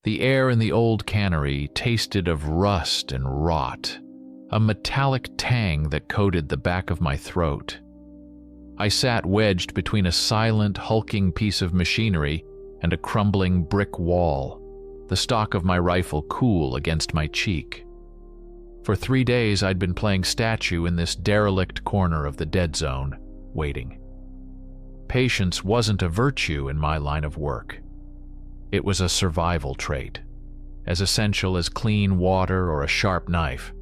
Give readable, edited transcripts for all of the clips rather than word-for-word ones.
The air in the old cannery tasted of rust and rot, a metallic tang that coated the back of my throat. I sat wedged between a silent, hulking piece of machinery and a crumbling brick wall, the stock of my rifle cool against my cheek. For 3 days I'd been playing statue in this derelict corner of the dead zone, waiting. Patience wasn't a virtue in my line of work. It was a survival trait, as essential as clean water or a sharp knife.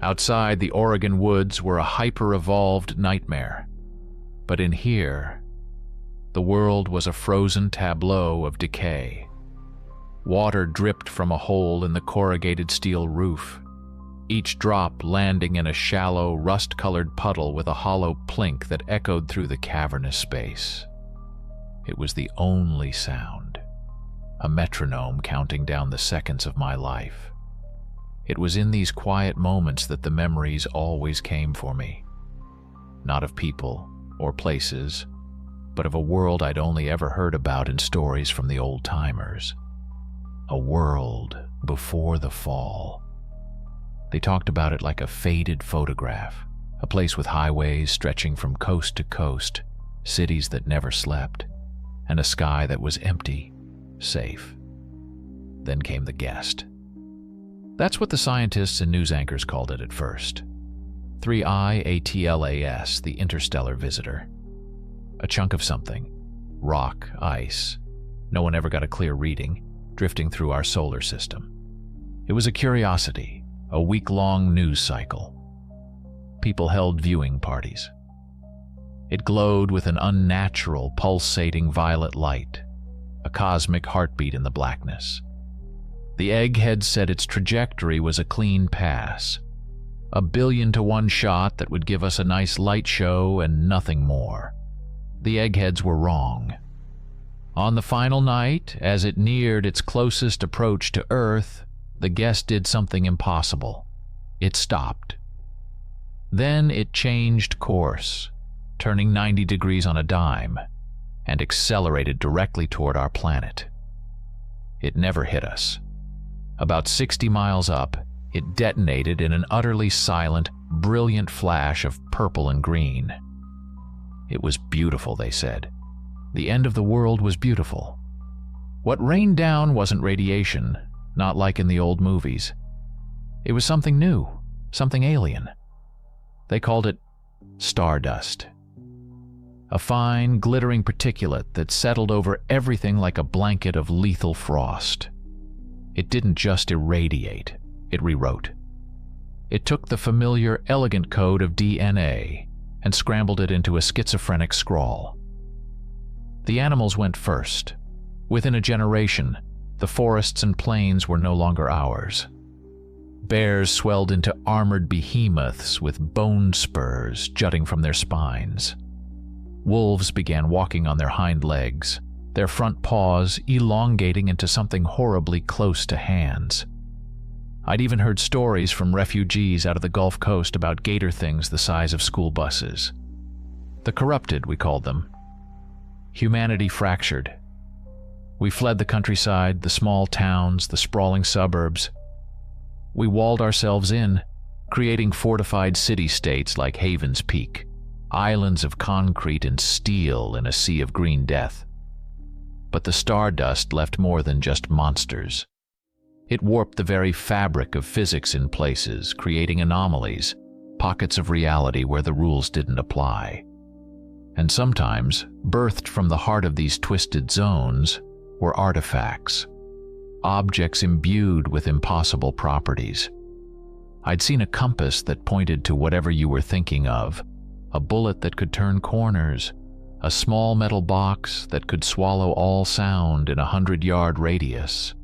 Outside, the Oregon woods were a hyper-evolved nightmare. But in here, the world was a frozen tableau of decay. Water dripped from a hole in the corrugated steel roof, each drop landing in a shallow, rust-colored puddle with a hollow plink that echoed through the cavernous space. It was the only sound, a metronome counting down the seconds of my life. It was in these quiet moments that the memories always came for me. Not of people or places, but of a world I'd only ever heard about in stories from the old-timers. A world before the fall. They talked about it like a faded photograph, a place with highways stretching from coast to coast, cities that never slept, and a sky that was empty, safe. Then came the guest. That's what the scientists and news anchors called it at first. 3IATLAS, the interstellar visitor. A chunk of something, rock, ice, no one ever got a clear reading, drifting through our solar system. It was a curiosity, a week-long news cycle. People held viewing parties. It glowed with an unnatural, pulsating violet light, a cosmic heartbeat in the blackness. The egghead said its trajectory was a clean pass, a 1,000,000,000-to-1 shot that would give us a nice light show and nothing more. The eggheads were wrong. On the final night, as it neared its closest approach to Earth, the guest did something impossible. It stopped. Then it changed course, turning 90 degrees on a dime, and accelerated directly toward our planet. It never hit us. About 60 miles up, it detonated in an utterly silent, brilliant flash of purple and green. It was beautiful, they said. The end of the world was beautiful. What rained down wasn't radiation, not like in the old movies. It was something new, something alien. They called it stardust. A fine, glittering particulate that settled over everything like a blanket of lethal frost. It didn't just irradiate, it rewrote. It took the familiar, elegant code of DNA and scrambled it into a schizophrenic scrawl. The animals went first. Within a generation, the forests and plains were no longer ours. Bears swelled into armored behemoths with bone spurs jutting from their spines. Wolves began walking on their hind legs, their front paws elongating into something horribly close to hands. I'd even heard stories from refugees out of the Gulf Coast about gator things the size of school buses. The corrupted, we called them. Humanity fractured. We fled the countryside, the small towns, the sprawling suburbs. We walled ourselves in, creating fortified city-states like Haven's Peak, islands of concrete and steel in a sea of green death. But the stardust left more than just monsters. It warped the very fabric of physics in places, creating anomalies, pockets of reality where the rules didn't apply. And sometimes, birthed from the heart of these twisted zones, were artifacts, objects imbued with impossible properties. I'd seen a compass that pointed to whatever you were thinking of, a bullet that could turn corners, a small metal box that could swallow all sound in a 100-yard radius.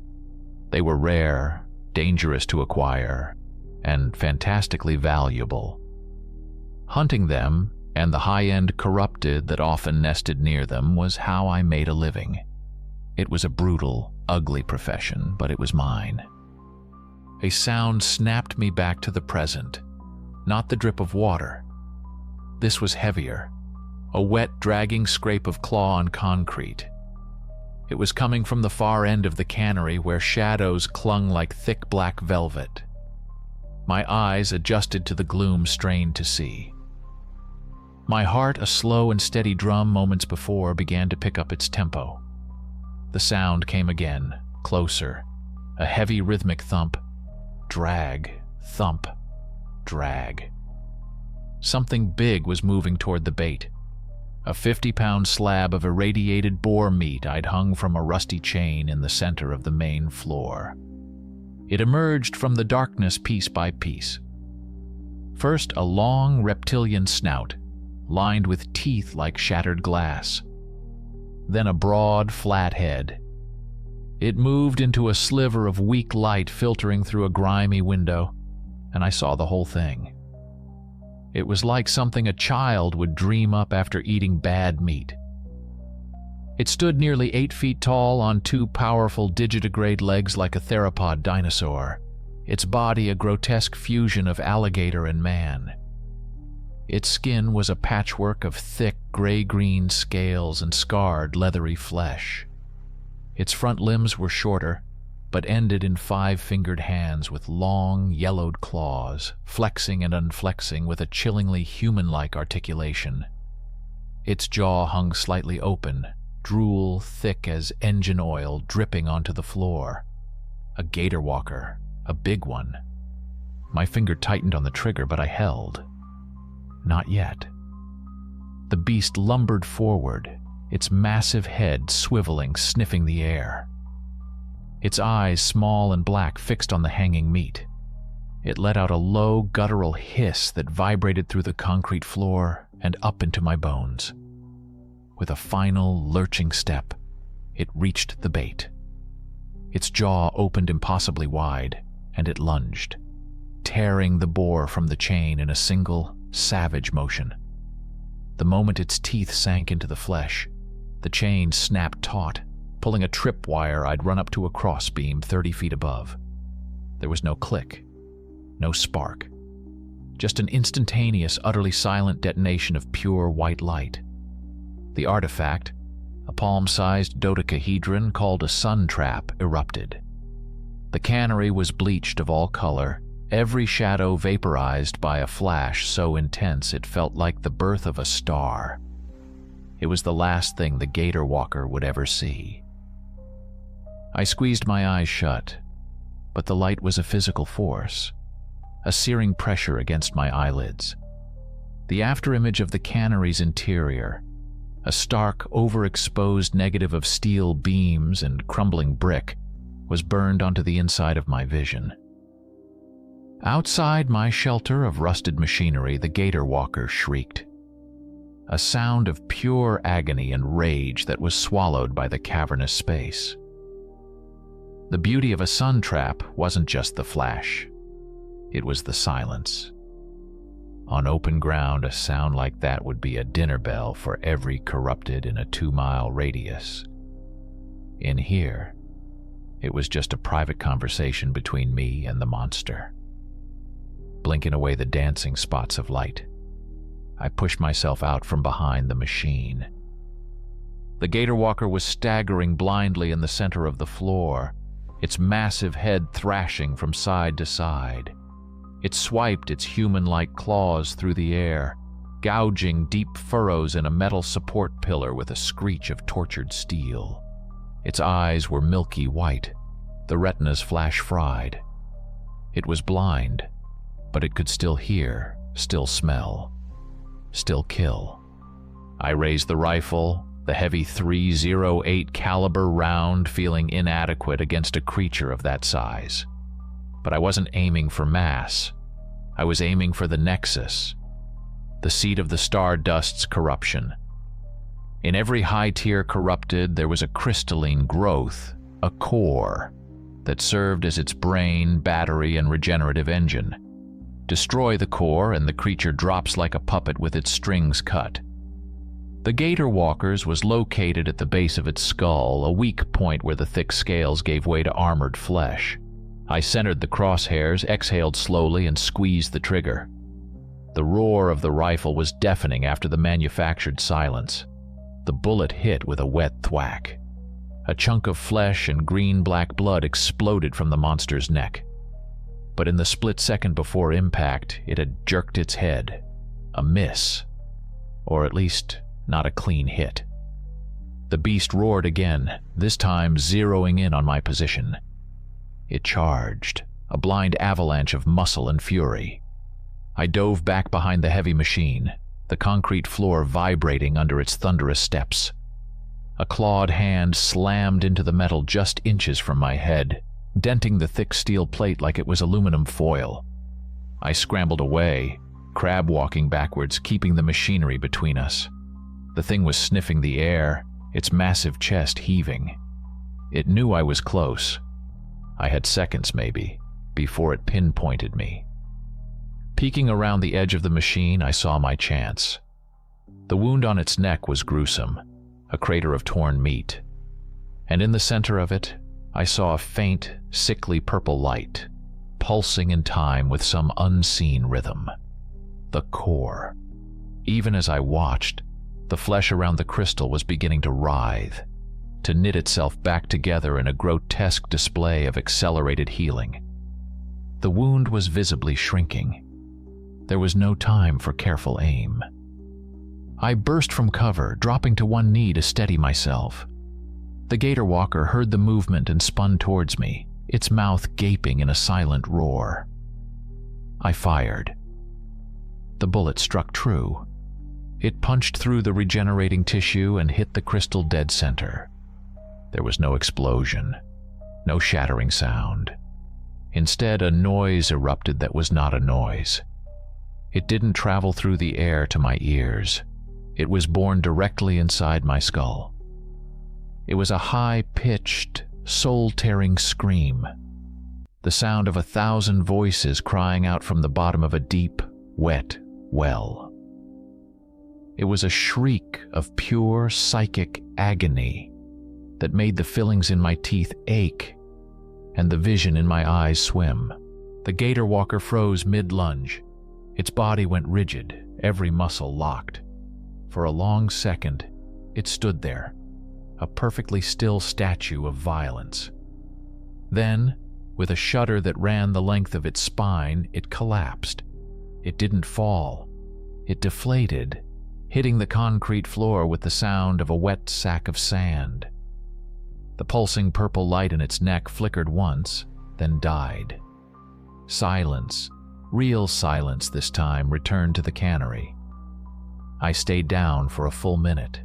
They were rare, dangerous to acquire, and fantastically valuable. Hunting them, and the high-end corrupted that often nested near them, was how I made a living. It was a brutal, ugly profession, but it was mine. A sound snapped me back to the present, not the drip of water. This was heavier, a wet, dragging scrape of claw on concrete. It was coming from the far end of the cannery where shadows clung like thick black velvet. My eyes, adjusted to the gloom, strained to see. My heart, a slow and steady drum moments before, began to pick up its tempo. The sound came again, closer, a heavy rhythmic thump, drag, thump, drag. Something big was moving toward the bait. A 50-pound slab of irradiated boar meat I'd hung from a rusty chain in the center of the main floor. It emerged from the darkness piece by piece. First, a long reptilian snout, lined with teeth like shattered glass. Then a broad, flat head. It moved into a sliver of weak light filtering through a grimy window, and I saw the whole thing. It was like something a child would dream up after eating bad meat. It stood nearly 8 feet tall on 2 powerful digitigrade legs like a theropod dinosaur, its body a grotesque fusion of alligator and man. Its skin was a patchwork of thick gray-green scales and scarred, leathery flesh. Its front limbs were shorter, but ended in 5-fingered hands with long, yellowed claws, flexing and unflexing with a chillingly human-like articulation. Its jaw hung slightly open, drool thick as engine oil dripping onto the floor. A gator walker, a big one. My finger tightened on the trigger, but I held. Not yet. The beast lumbered forward, its massive head swiveling, sniffing the air. Its eyes, small and black, fixed on the hanging meat. It let out a low, guttural hiss that vibrated through the concrete floor and up into my bones. With a final, lurching step, it reached the bait. Its jaw opened impossibly wide, and it lunged, tearing the boar from the chain in a single, savage motion. The moment its teeth sank into the flesh, the chain snapped taut, pulling a tripwire I'd run up to a crossbeam 30 feet above. There was no click, no spark, just an instantaneous, utterly silent detonation of pure white light. The artifact, a palm-sized dodecahedron called a sun trap, erupted. The cannery was bleached of all color, every shadow vaporized by a flash so intense it felt like the birth of a star. It was the last thing the gator walker would ever see. I squeezed my eyes shut, but the light was a physical force, a searing pressure against my eyelids. The afterimage of the cannery's interior, a stark, overexposed negative of steel beams and crumbling brick, was burned onto the inside of my vision. Outside my shelter of rusted machinery, the gator walker shrieked, a sound of pure agony and rage that was swallowed by the cavernous space. The beauty of a sun trap wasn't just the flash. It was the silence. On open ground, a sound like that would be a dinner bell for every corrupted in a 2-mile radius. In here, it was just a private conversation between me and the monster. Blinking away the dancing spots of light, I pushed myself out from behind the machine. The gator walker was staggering blindly in the center of the floor, its massive head thrashing from side to side. It swiped its human-like claws through the air, gouging deep furrows in a metal support pillar with a screech of tortured steel. Its eyes were milky white, the retinas flash-fried. It was blind, but it could still hear, still smell, still kill. I raised the rifle, the heavy .308 caliber round feeling inadequate against a creature of that size. But I wasn't aiming for mass. I was aiming for the nexus, the seat of the Stardust's corruption. In every high-tier corrupted, there was a crystalline growth, a core, that served as its brain, battery, and regenerative engine. Destroy the core, and the creature drops like a puppet with its strings cut. The gator walker's was located at the base of its skull, a weak point where the thick scales gave way to armored flesh. I centered the crosshairs, exhaled slowly, and squeezed the trigger. The roar of the rifle was deafening after the manufactured silence. The bullet hit with a wet thwack. A chunk of flesh and green-black blood exploded from the monster's neck. But in the split second before impact, it had jerked its head. A miss. Or at least, not a clean hit. The beast roared again, this time zeroing in on my position. It charged, a blind avalanche of muscle and fury. I dove back behind the heavy machine, the concrete floor vibrating under its thunderous steps. A clawed hand slammed into the metal just inches from my head, denting the thick steel plate like it was aluminum foil. I scrambled away, crab-walking backwards, keeping the machinery between us. The thing was sniffing the air, its massive chest heaving. It knew I was close. I had seconds, maybe, before it pinpointed me. Peeking around the edge of the machine, I saw my chance. The wound on its neck was gruesome, a crater of torn meat. And in the center of it, I saw a faint, sickly purple light, pulsing in time with some unseen rhythm. The core. Even as I watched, the flesh around the crystal was beginning to writhe, to knit itself back together in a grotesque display of accelerated healing. The wound was visibly shrinking. There was no time for careful aim. I burst from cover, dropping to one knee to steady myself. The gator walker heard the movement and spun towards me, its mouth gaping in a silent roar. I fired. The bullet struck true. It punched through the regenerating tissue and hit the crystal dead center. There was no explosion, no shattering sound. Instead, a noise erupted that was not a noise. It didn't travel through the air to my ears. It was born directly inside my skull. It was a high-pitched, soul-tearing scream, the sound of 1,000 voices crying out from the bottom of a deep, wet well. It was a shriek of pure psychic agony that made the fillings in my teeth ache and the vision in my eyes swim. The gator walker froze mid-lunge. Its body went rigid, every muscle locked. For a long second, it stood there, a perfectly still statue of violence. Then, with a shudder that ran the length of its spine, it collapsed. It didn't fall. It deflated, hitting the concrete floor with the sound of a wet sack of sand. The pulsing purple light in its neck flickered once, then died. Silence, real silence this time, returned to the cannery. I stayed down for a full minute,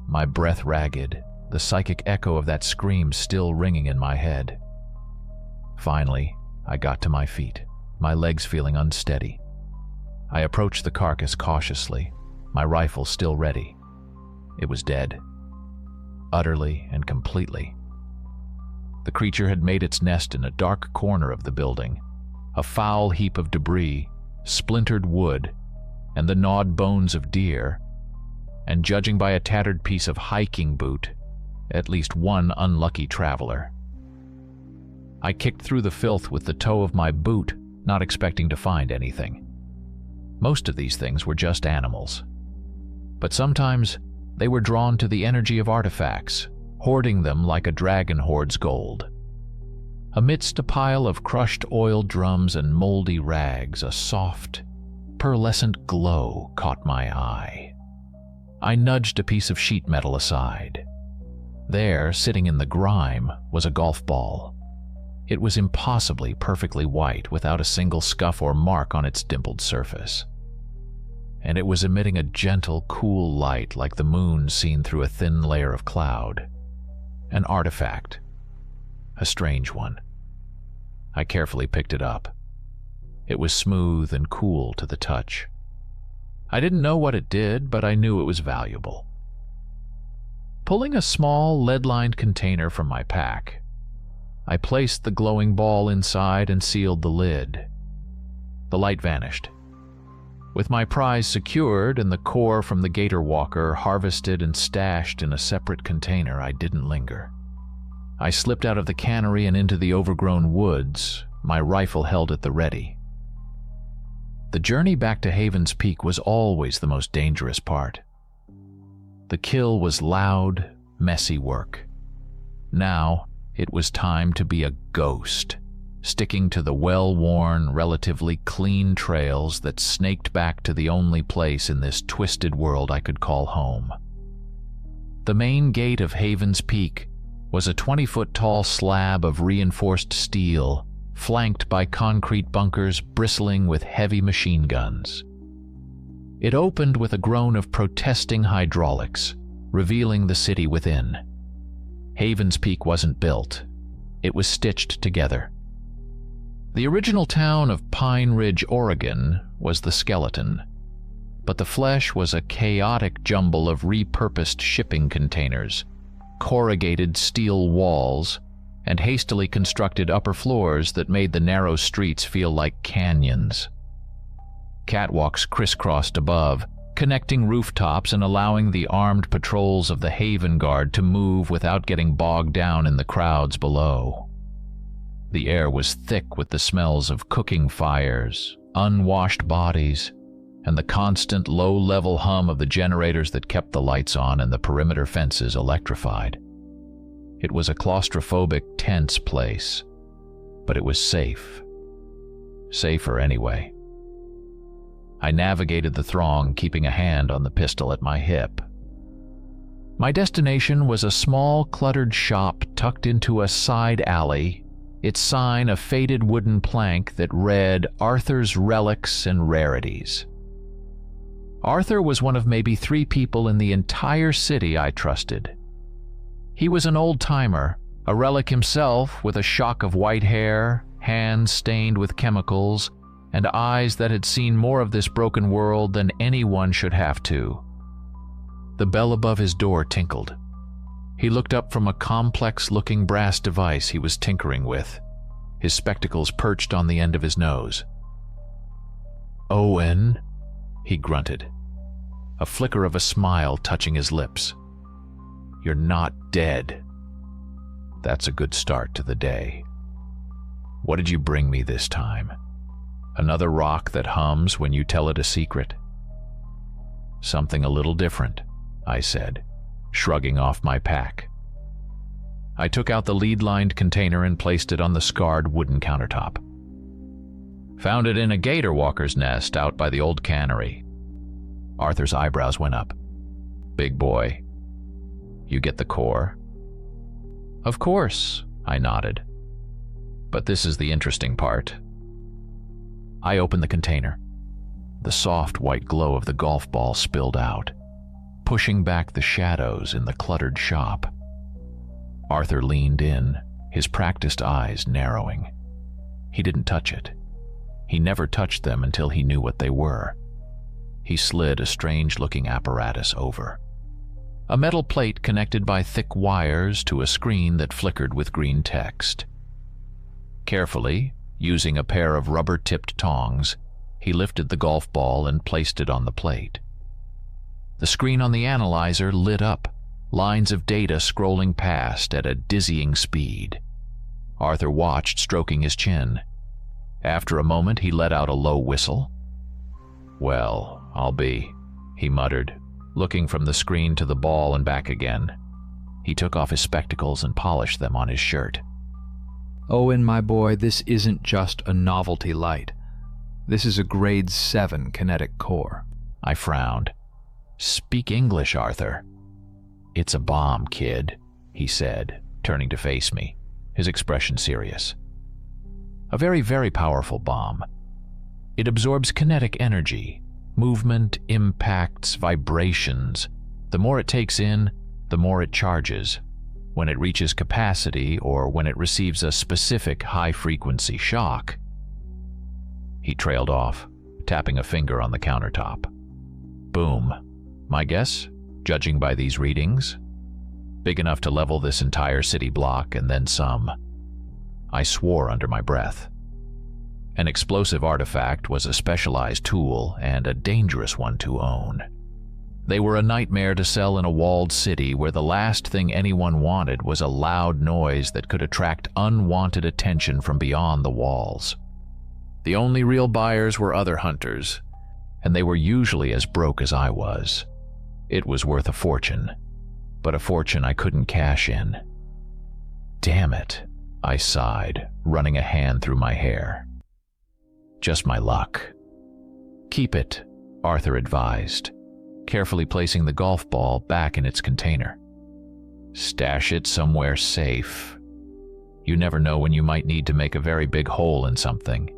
my breath ragged, the psychic echo of that scream still ringing in my head. Finally, I got to my feet, my legs feeling unsteady. I approached the carcass cautiously, my rifle still ready. It was dead. Utterly and completely. The creature had made its nest in a dark corner of the building, a foul heap of debris, splintered wood, and the gnawed bones of deer, and judging by a tattered piece of hiking boot, at least one unlucky traveler. I kicked through the filth with the toe of my boot, not expecting to find anything. Most of these things were just animals. But sometimes they were drawn to the energy of artifacts, hoarding them like a dragon hoards gold. Amidst a pile of crushed oil drums and moldy rags, a soft, pearlescent glow caught my eye. I nudged a piece of sheet metal aside. There, sitting in the grime, was a golf ball. It was impossibly perfectly white without a single scuff or mark on its dimpled surface. And it was emitting a gentle, cool light like the moon seen through a thin layer of cloud. An artifact. A strange one. I carefully picked it up. It was smooth and cool to the touch. I didn't know what it did, but I knew it was valuable. Pulling a small, lead-lined container from my pack, I placed the glowing ball inside and sealed the lid. The light vanished. With my prize secured and the core from the gator walker harvested and stashed in a separate container, I didn't linger. I slipped out of the cannery and into the overgrown woods, my rifle held at the ready. The journey back to Haven's Peak was always the most dangerous part. The kill was loud, messy work. Now, it was time to be a ghost, sticking to the well-worn, relatively clean trails that snaked back to the only place in this twisted world I could call home. The main gate of Haven's Peak was a 20-foot-tall slab of reinforced steel, flanked by concrete bunkers bristling with heavy machine guns. It opened with a groan of protesting hydraulics, revealing the city within. Haven's Peak wasn't built. It was stitched together. The original town of Pine Ridge, Oregon, was the skeleton, but the flesh was a chaotic jumble of repurposed shipping containers, corrugated steel walls, and hastily constructed upper floors that made the narrow streets feel like canyons. Catwalks crisscrossed above, connecting rooftops and allowing the armed patrols of the Haven Guard to move without getting bogged down in the crowds below. The air was thick with the smells of cooking fires, unwashed bodies, and the constant low-level hum of the generators that kept the lights on and the perimeter fences electrified. It was a claustrophobic, tense place, but it was safe. Safer anyway. I navigated the throng, keeping a hand on the pistol at my hip. My destination was a small, cluttered shop tucked into a side alley, its sign a faded wooden plank that read Arthur's Relics and Rarities. Arthur was one of maybe 3 people in the entire city I trusted. He was an old-timer, a relic himself with a shock of white hair, hands stained with chemicals, and eyes that had seen more of this broken world than anyone should have to. The bell above his door tinkled. He looked up from a complex-looking brass device he was tinkering with, his spectacles perched on the end of his nose. "Owen," he grunted, a flicker of a smile touching his lips. "You're not dead." That's a good start to the day. What did you bring me this time? Another rock that hums when you tell it a secret? Something a little different, I said, shrugging off my pack. I took out the lead-lined container and placed it on the scarred wooden countertop. Found it in a gator walker's nest out by the old cannery. Arthur's eyebrows went up. Big boy. You get the core? Of course, I nodded. But this is the interesting part. I opened the container. The soft white glow of the golf ball spilled out, pushing back the shadows in the cluttered shop. Arthur leaned in, his practiced eyes narrowing. He didn't touch it. He never touched them until he knew what they were. He slid a strange-looking apparatus over. A metal plate connected by thick wires to a screen that flickered with green text. Carefully, using a pair of rubber-tipped tongs, he lifted the golf ball and placed it on the plate. The screen on the analyzer lit up, lines of data scrolling past at a dizzying speed. Arthur watched, stroking his chin. After a moment, he let out a low whistle. "Well, I'll be," he muttered, looking from the screen to the ball and back again. He took off his spectacles and polished them on his shirt. "Owen, my boy, this isn't just a novelty light. This is a grade 7 kinetic core." I frowned. "Speak English, Arthur." "It's a bomb, kid," he said, turning to face me, his expression serious. "A very, very powerful bomb. It absorbs kinetic energy, movement, impacts, vibrations. The more it takes in, the more it charges. When it reaches capacity or when it receives a specific high-frequency shock." He trailed off, tapping a finger on the countertop. "Boom. My guess, judging by these readings, big enough to level this entire city block and then some." I swore under my breath. An explosive artifact was a specialized tool and a dangerous one to own. They were a nightmare to sell in a walled city where the last thing anyone wanted was a loud noise that could attract unwanted attention from beyond the walls. The only real buyers were other hunters, and they were usually as broke as I was. It was worth a fortune, but a fortune I couldn't cash in. Damn it, I sighed, running a hand through my hair. Just my luck. Keep it, Arthur advised, carefully placing the golf ball back in its container. Stash it somewhere safe. You never know when you might need to make a very big hole in something.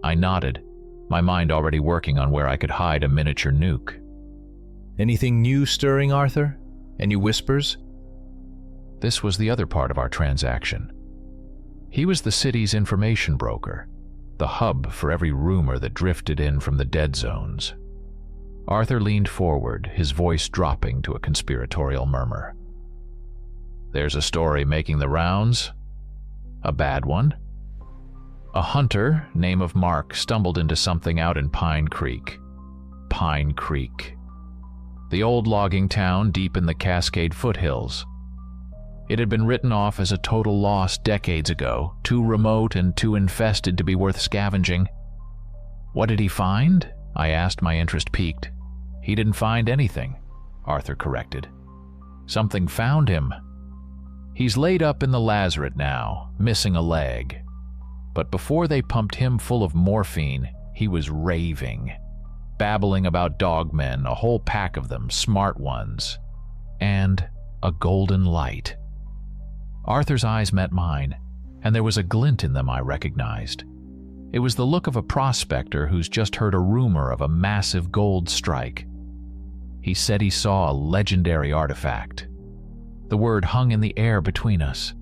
I nodded, my mind already working on where I could hide a miniature nuke. Anything new stirring, Arthur? Any whispers? This was the other part of our transaction. He was the city's information broker, the hub for every rumor that drifted in from the dead zones. Arthur leaned forward, his voice dropping to a conspiratorial murmur. There's a story making the rounds. A bad one. A hunter, name of Mark, stumbled into something out in Pine Creek. Pine Creek. The old logging town deep in the Cascade foothills. It had been written off as a total loss decades ago, too remote and too infested to be worth scavenging. What did he find? I asked, my interest piqued. He didn't find anything, Arthur corrected. Something found him. He's laid up in the lazaret now, missing a leg. But before they pumped him full of morphine, he was raving, babbling about dogmen, a whole pack of them, smart ones, and a golden light. Arthur's eyes met mine, and there was a glint in them I recognized. It was the look of a prospector who's just heard a rumor of a massive gold strike. He said he saw a legendary artifact. The word hung in the air between us.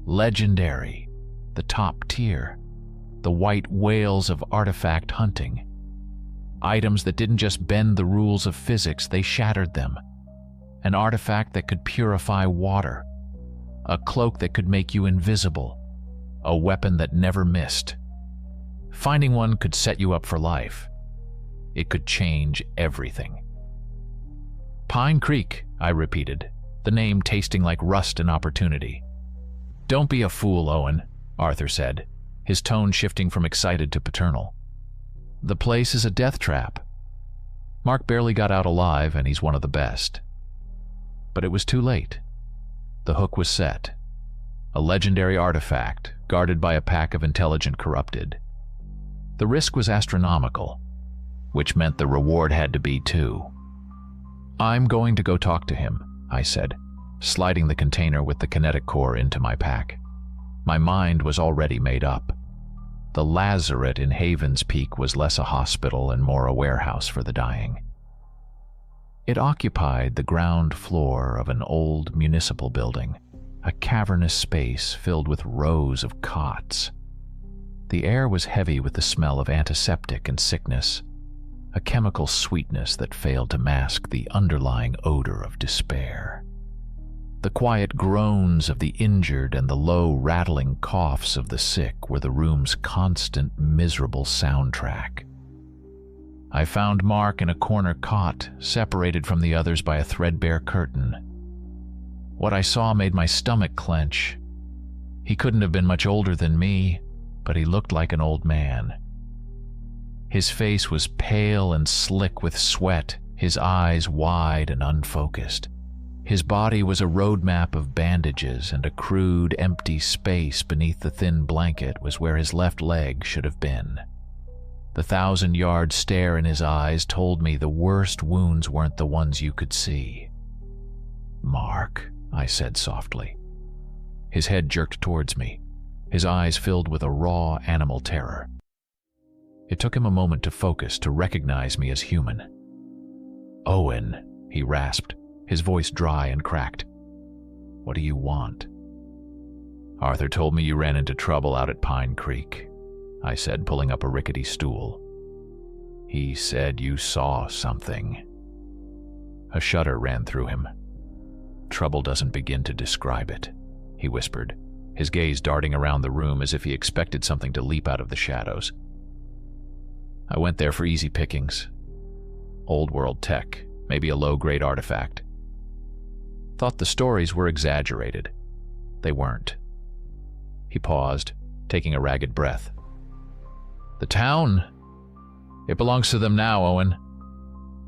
Legendary. The top tier. The white whales of artifact hunting. Items that didn't just bend the rules of physics, they shattered them. An artifact that could purify water. A cloak that could make you invisible. A weapon that never missed. Finding one could set you up for life. It could change everything. Pine Creek, I repeated, the name tasting like rust and opportunity. Don't be a fool, Owen, Arthur said, his tone shifting from excited to paternal. The place is a death trap. Mark barely got out alive, and he's one of the best. But it was too late. The hook was set. A legendary artifact, guarded by a pack of intelligent corrupted. The risk was astronomical, which meant the reward had to be too. I'm going to go talk to him, I said, sliding the container with the kinetic core into my pack. My mind was already made up. The lazaret in Havens Peak was less a hospital and more a warehouse for the dying. It occupied the ground floor of an old municipal building, a cavernous space filled with rows of cots. The air was heavy with the smell of antiseptic and sickness, a chemical sweetness that failed to mask the underlying odor of despair. The quiet groans of the injured and the low, rattling coughs of the sick were the room's constant, miserable soundtrack. I found Mark in a corner cot, separated from the others by a threadbare curtain. What I saw made my stomach clench. He couldn't have been much older than me, but he looked like an old man. His face was pale and slick with sweat, his eyes wide and unfocused. His body was a roadmap of bandages, and a crude, empty space beneath the thin blanket was where his left leg should have been. The 1,000-yard stare in his eyes told me the worst wounds weren't the ones you could see. "Mark," I said softly. His head jerked towards me, his eyes filled with a raw animal terror. It took him a moment to focus, to recognize me as human. "Owen," he rasped, his voice dry and cracked. "What do you want?" "Arthur told me you ran into trouble out at Pine Creek," I said, pulling up a rickety stool. "He said you saw something." A shudder ran through him. "Trouble doesn't begin to describe it," he whispered, his gaze darting around the room as if he expected something to leap out of the shadows. "I went there for easy pickings. Old world tech, maybe a low-grade artifact. Thought the stories were exaggerated. They weren't." He paused, taking a ragged breath. "The town? It belongs to them now, Owen.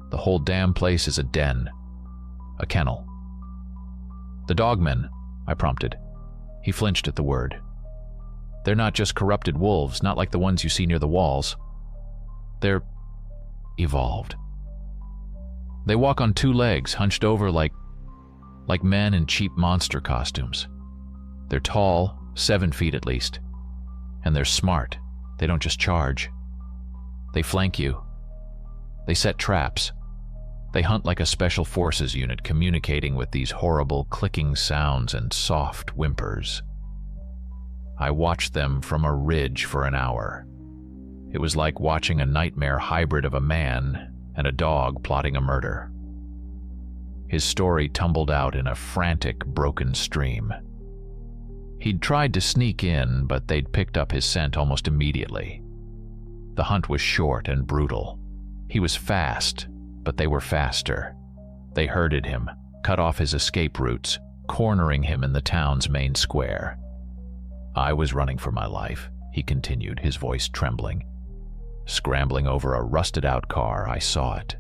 The whole damn place is a den. A kennel." "The dogmen," I prompted. He flinched at the word. They're not just corrupted wolves, not like the ones you see near the walls. They're evolved. They walk on two legs, hunched over like men in cheap monster costumes. They're tall, 7 feet at least. And they're smart. They don't just charge. They flank you. They set traps. They hunt like a special forces unit, communicating with these horrible clicking sounds and soft whimpers. I watched them from a ridge for an hour. It was like watching a nightmare hybrid of a man and a dog plotting a murder. His story tumbled out in a frantic, broken stream. He'd tried to sneak in, but they'd picked up his scent almost immediately. The hunt was short and brutal. He was fast, but they were faster. They herded him, cut off his escape routes, cornering him in the town's main square. I was running for my life, he continued, his voice trembling. Scrambling over a rusted-out car, I saw it.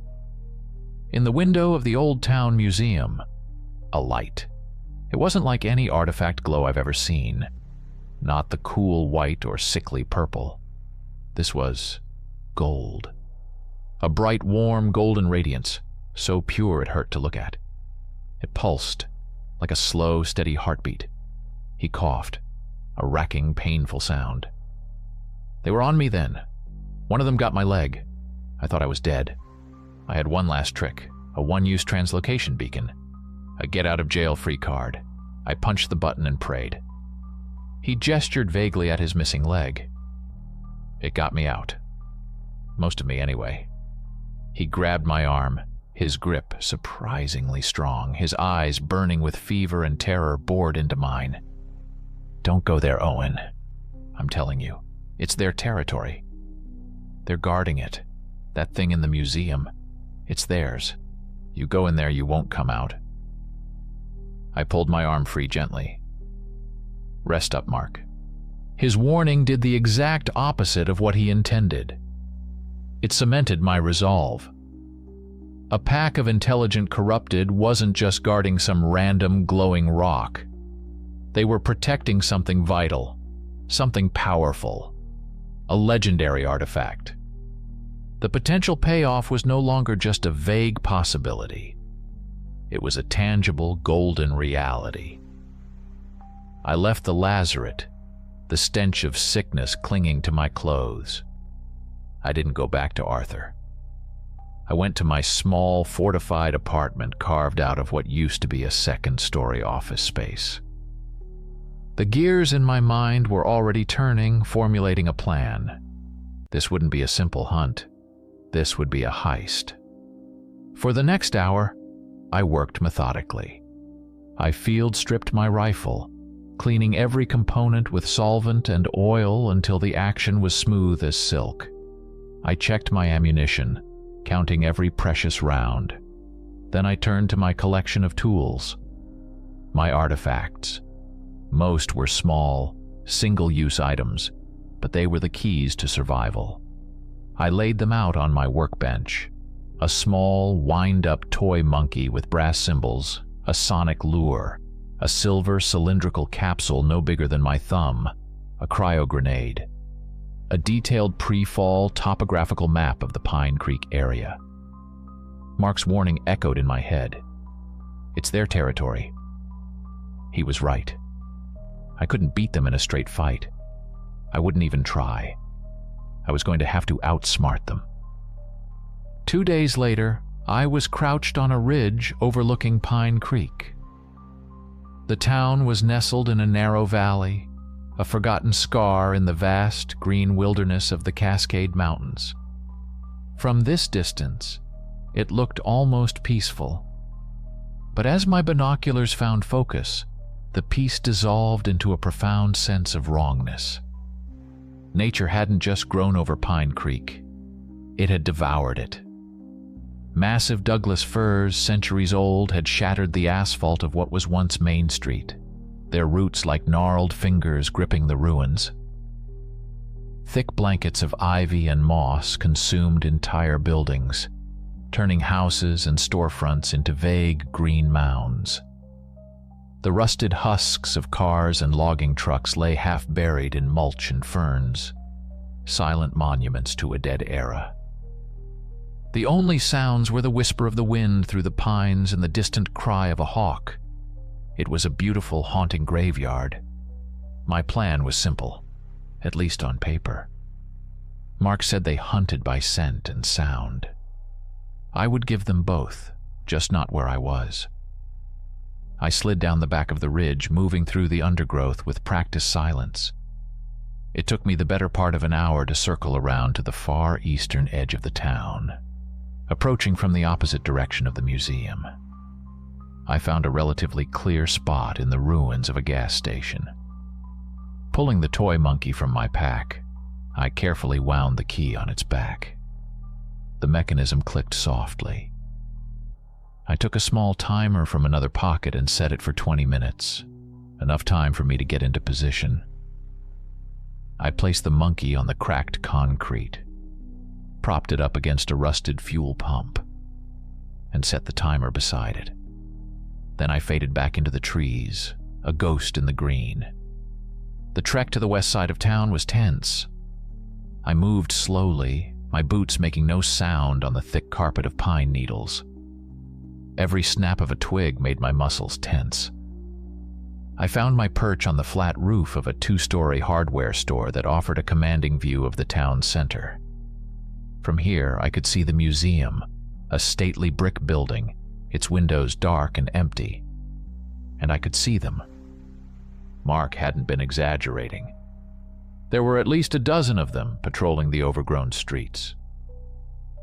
In the window of the Old Town Museum, a light. It wasn't like any artifact glow I've ever seen. Not the cool white or sickly purple. This was gold. A bright, warm, golden radiance, so pure it hurt to look at. It pulsed, like a slow, steady heartbeat. He coughed, a racking, painful sound. They were on me then. One of them got my leg. I thought I was dead. I had one last trick, a one-use translocation beacon, a get-out-of-jail-free card. I punched the button and prayed. He gestured vaguely at his missing leg. It got me out. Most of me, anyway. He grabbed my arm, his grip surprisingly strong, his eyes burning with fever and terror bored into mine. Don't go there, Owen. I'm telling you, it's their territory. They're guarding it. That thing in the museum. It's theirs. You go in there, you won't come out. I pulled my arm free gently. Rest up, Mark. His warning did the exact opposite of what he intended. It cemented my resolve. A pack of intelligent corrupted wasn't just guarding some random glowing rock. They were protecting something vital, something powerful, a legendary artifact. The potential payoff was no longer just a vague possibility. It was a tangible, golden reality. I left the lazaret, the stench of sickness clinging to my clothes. I didn't go back to Arthur. I went to my small, fortified apartment carved out of what used to be a second-story office space. The gears in my mind were already turning, formulating a plan. This wouldn't be a simple hunt. This would be a heist. For the next hour, I worked methodically. I field-stripped my rifle, cleaning every component with solvent and oil until the action was smooth as silk. I checked my ammunition, counting every precious round. Then I turned to my collection of tools, my artifacts. Most were small, single-use items, but they were the keys to survival. I laid them out on my workbench. A small, wind-up toy monkey with brass cymbals, a sonic lure, a silver cylindrical capsule no bigger than my thumb, a cryo grenade, a detailed pre-fall topographical map of the Pine Creek area. Mark's warning echoed in my head. It's their territory. He was right. I couldn't beat them in a straight fight. I wouldn't even try. I was going to have to outsmart them. 2 days later, I was crouched on a ridge overlooking Pine Creek. The town was nestled in a narrow valley, a forgotten scar in the vast green wilderness of the Cascade Mountains. From this distance, it looked almost peaceful. But as my binoculars found focus, the peace dissolved into a profound sense of wrongness. Nature hadn't just grown over Pine Creek. It had devoured it. Massive Douglas firs, centuries old, had shattered the asphalt of what was once Main Street, their roots like gnarled fingers gripping the ruins. Thick blankets of ivy and moss consumed entire buildings, turning houses and storefronts into vague green mounds. The rusted husks of cars and logging trucks lay half buried in mulch and ferns, silent monuments to a dead era. The only sounds were the whisper of the wind through the pines and the distant cry of a hawk. It was a beautiful, haunting graveyard. My plan was simple, at least on paper. Mark said they hunted by scent and sound. I would give them both, just not where I was. I slid down the back of the ridge, moving through the undergrowth with practiced silence. It took me the better part of an hour to circle around to the far eastern edge of the town, approaching from the opposite direction of the museum. I found a relatively clear spot in the ruins of a gas station. Pulling the toy monkey from my pack, I carefully wound the key on its back. The mechanism clicked softly. I took a small timer from another pocket and set it for 20 minutes, enough time for me to get into position. I placed the monkey on the cracked concrete, propped it up against a rusted fuel pump, and set the timer beside it. Then I faded back into the trees, a ghost in the green. The trek to the west side of town was tense. I moved slowly, my boots making no sound on the thick carpet of pine needles. Every snap of a twig made my muscles tense. I found my perch on the flat roof of a 2-story hardware store that offered a commanding view of the town center. From here, I could see the museum, a stately brick building, its windows dark and empty. And I could see them. Mark hadn't been exaggerating. There were at least a dozen of them patrolling the overgrown streets.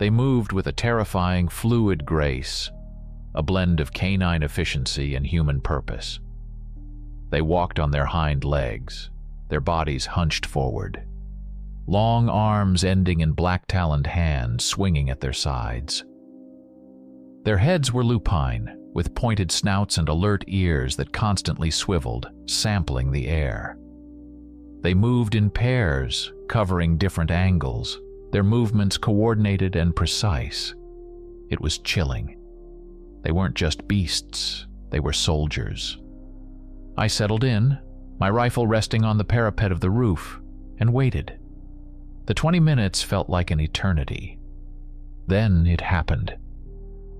They moved with a terrifying, fluid grace, a blend of canine efficiency and human purpose. They walked on their hind legs, their bodies hunched forward, long arms ending in black-taloned hands swinging at their sides. Their heads were lupine, with pointed snouts and alert ears that constantly swiveled, sampling the air. They moved in pairs, covering different angles, their movements coordinated and precise. It was chilling. They weren't just beasts, they were soldiers. I settled in, my rifle resting on the parapet of the roof, and waited. The 20 minutes felt like an eternity. Then it happened.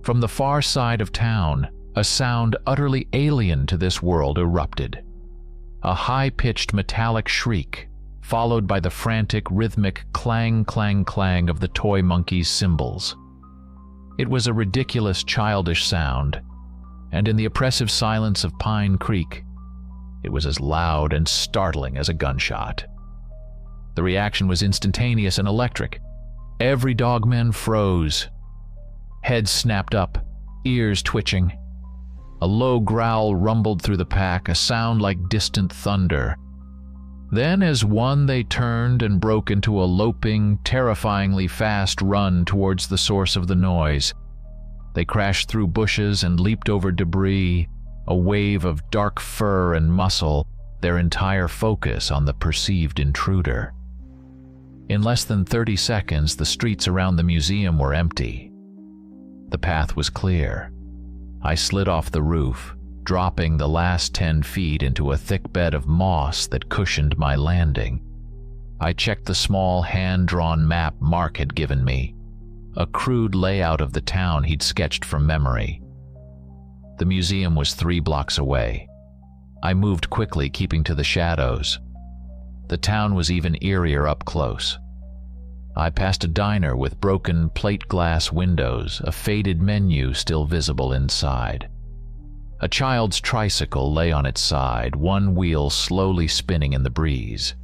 From the far side of town, a sound utterly alien to this world erupted. A high-pitched metallic shriek, followed by the frantic, rhythmic clang, clang, clang of the toy monkey's cymbals. It was a ridiculous, childish sound, and in the oppressive silence of Pine Creek, it was as loud and startling as a gunshot. The reaction was instantaneous and electric. Every dogman froze. Heads snapped up, ears twitching. A low growl rumbled through the pack, a sound like distant thunder. Then as one they turned and broke into a loping, terrifyingly fast run towards the source of the noise. They crashed through bushes and leaped over debris, a wave of dark fur and muscle, their entire focus on the perceived intruder. In less than 30 seconds, the streets around the museum were empty. The path was clear. I slid off the roof, dropping the last 10 feet into a thick bed of moss that cushioned my landing. I checked the small hand-drawn map Mark had given me, a crude layout of the town he'd sketched from memory. The museum was 3 blocks away. I moved quickly, keeping to the shadows. The town was even eerier up close. I passed a diner with broken plate glass windows, a faded menu still visible inside. A child's tricycle lay on its side, one wheel slowly spinning in the breeze.